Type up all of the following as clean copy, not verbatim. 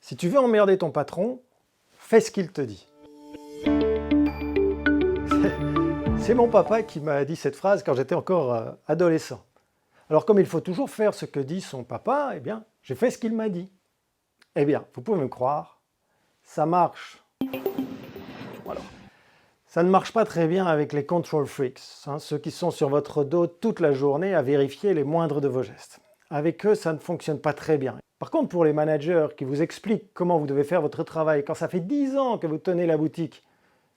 Si tu veux emmerder ton patron, fais ce qu'il te dit. C'est mon papa qui m'a dit cette phrase quand j'étais encore adolescent. Alors comme il faut toujours faire ce que dit son papa, eh bien, j'ai fait ce qu'il m'a dit. Eh bien, vous pouvez me croire, ça marche. Alors, ça ne marche pas très bien avec les control freaks, ceux qui sont sur votre dos toute la journée à vérifier les moindres de vos gestes. Avec eux, ça ne fonctionne pas très bien. Par contre, pour les managers qui vous expliquent comment vous devez faire votre travail quand ça fait 10 ans que vous tenez la boutique,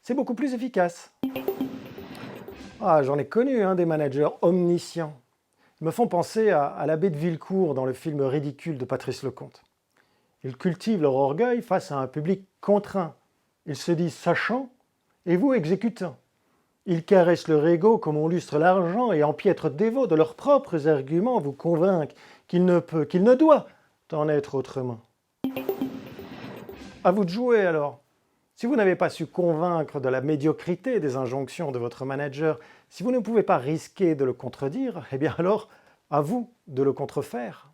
c'est beaucoup plus efficace. Ah, j'en ai connu des managers omniscients. Ils me font penser à l'abbé de Villecourt dans le film Ridicule de Patrice Lecomte. Ils cultivent leur orgueil face à un public contraint. Ils se disent sachants et vous exécutant. Ils caressent leur ego comme on lustre l'argent et empiètrent dévots de leurs propres arguments vous convaincre qu'il ne peut, qu'il ne doit en être autrement. À vous de jouer alors. Si vous n'avez pas su convaincre de la médiocrité des injonctions de votre manager, si vous ne pouvez pas risquer de le contredire, eh bien alors, à vous de le contrefaire.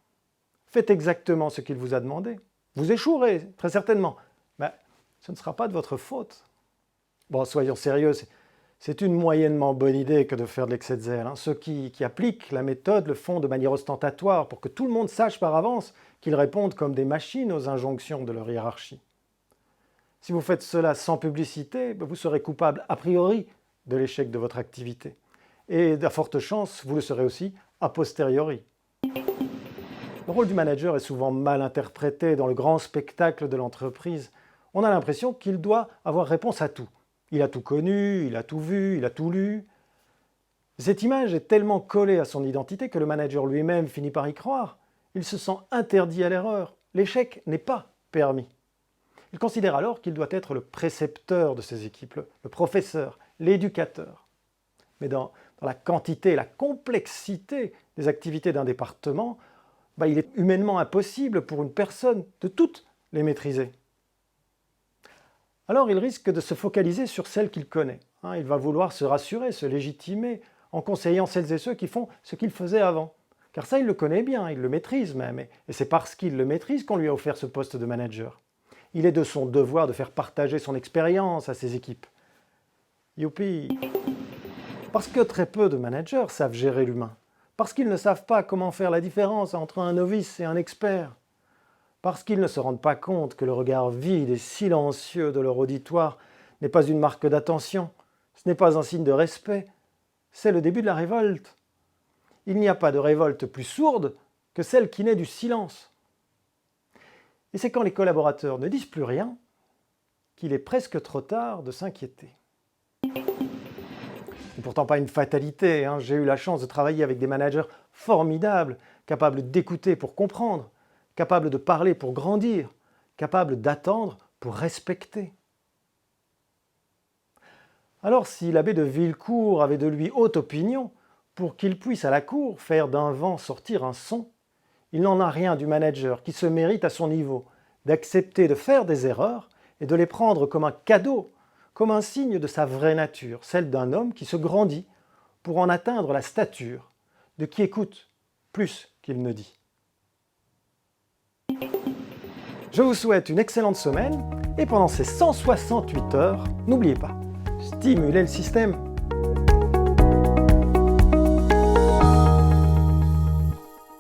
Faites exactement ce qu'il vous a demandé. Vous échouerez, très certainement, mais ce ne sera pas de votre faute. Bon, soyons sérieux, c'est une moyennement bonne idée que de faire de l'excès de zèle. Ceux qui appliquent la méthode le font de manière ostentatoire pour que tout le monde sache par avance qu'ils répondent comme des machines aux injonctions de leur hiérarchie. Si vous faites cela sans publicité, vous serez coupable a priori de l'échec de votre activité. Et d'à forte chance, vous le serez aussi a posteriori. Le rôle du manager est souvent mal interprété dans le grand spectacle de l'entreprise. On a l'impression qu'il doit avoir réponse à tout. Il a tout connu, il a tout vu, il a tout lu. Cette image est tellement collée à son identité que le manager lui-même finit par y croire. Il se sent interdit à l'erreur. L'échec n'est pas permis. Il considère alors qu'il doit être le précepteur de ses équipes, le professeur, l'éducateur. Mais dans la quantité et la complexité des activités d'un département, il est humainement impossible pour une personne de toutes les maîtriser. Alors il risque de se focaliser sur celles qu'il connaît. Il va vouloir se rassurer, se légitimer en conseillant celles et ceux qui font ce qu'il faisait avant. Car ça, il le connaît bien, il le maîtrise même. Et c'est parce qu'il le maîtrise qu'on lui a offert ce poste de manager. Il est de son devoir de faire partager son expérience à ses équipes. Youpi! Parce que très peu de managers savent gérer l'humain. Parce qu'ils ne savent pas comment faire la différence entre un novice et un expert. Parce qu'ils ne se rendent pas compte que le regard vide et silencieux de leur auditoire n'est pas une marque d'attention, ce n'est pas un signe de respect, c'est le début de la révolte. Il n'y a pas de révolte plus sourde que celle qui naît du silence. Et c'est quand les collaborateurs ne disent plus rien qu'il est presque trop tard de s'inquiéter. C'est pourtant pas une fatalité, j'ai eu la chance de travailler avec des managers formidables, capables d'écouter pour comprendre, capables de parler pour grandir, capables d'attendre pour respecter. Alors si l'abbé de Villecourt avait de lui haute opinion, pour qu'il puisse à la cour faire d'un vent sortir un son, il n'en a rien du manager qui se mérite à son niveau d'accepter de faire des erreurs et de les prendre comme un cadeau, comme un signe de sa vraie nature, celle d'un homme qui se grandit pour en atteindre la stature de qui écoute plus qu'il ne dit. Je vous souhaite une excellente semaine et pendant ces 168 heures, n'oubliez pas, stimulez le système.